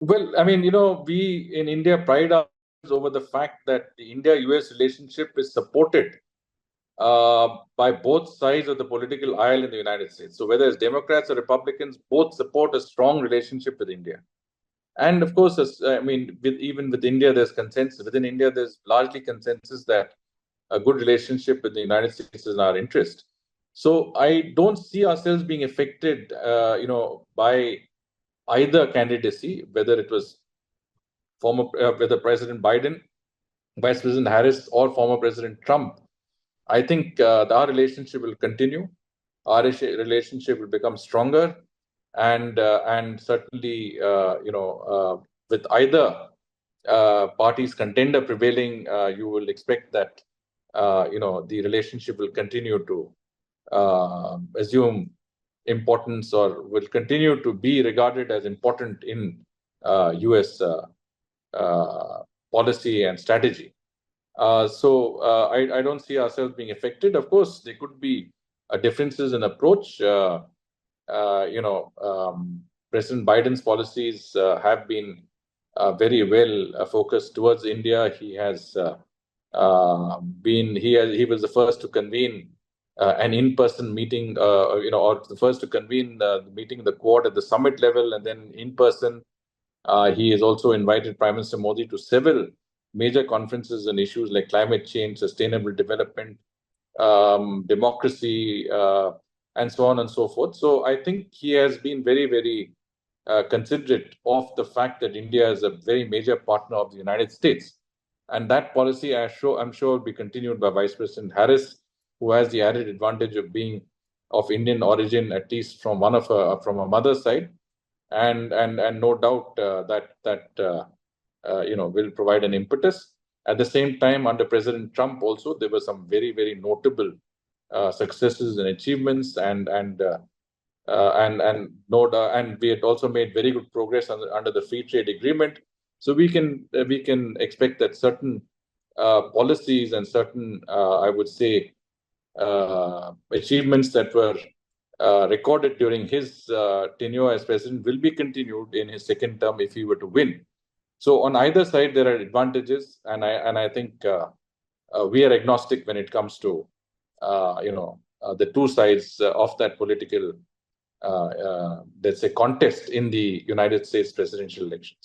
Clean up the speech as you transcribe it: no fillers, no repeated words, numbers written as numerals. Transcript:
Well, I mean, we in India pride ourselves over the fact that the India-US relationship is supported by both sides of the political aisle in the United States. So whether it's Democrats or Republicans, both support a strong relationship with India. And of course, I mean, even with India, there's consensus. Within India, there's largely consensus that a good relationship with the United States is in our interest. So I don't see ourselves being affected, by either candidacy, whether it was whether President Biden, Vice President Harris, or former President Trump. I think our relationship will continue. Our relationship will become stronger, and certainly, with either party's contender prevailing, you will expect that the relationship will continue to assume importance, or will continue to be regarded as important in U.S. Policy and strategy. I don't see ourselves being affected. Of course, there could be differences in approach. President Biden's policies have been very well focused towards India. He has he was the first to convene an in-person meeting, or the first to convene the meeting of the Quad at the summit level, and then in person. He has also invited Prime Minister Modi to several major conferences on issues like climate change, sustainable development, democracy, and so on and so forth. So I think he has been very, very considerate of the fact that India is a very major partner of the United States. And that policy, I'm sure, will be continued by Vice President Harris, who has the added advantage of being of Indian origin, at least from from her mother's side, and no doubt that will provide an impetus. At the same time, under President Trump, also there were some very, very notable successes and achievements, and we had also made very good progress under the free trade agreement. So we can expect that certain policies and certain, I would say, achievements that were recorded during his tenure as president will be continued in his second term if he were to win. So on either side, there are advantages, and I think we are agnostic when it comes to the two sides of that political, let's say, contest in the United States presidential elections.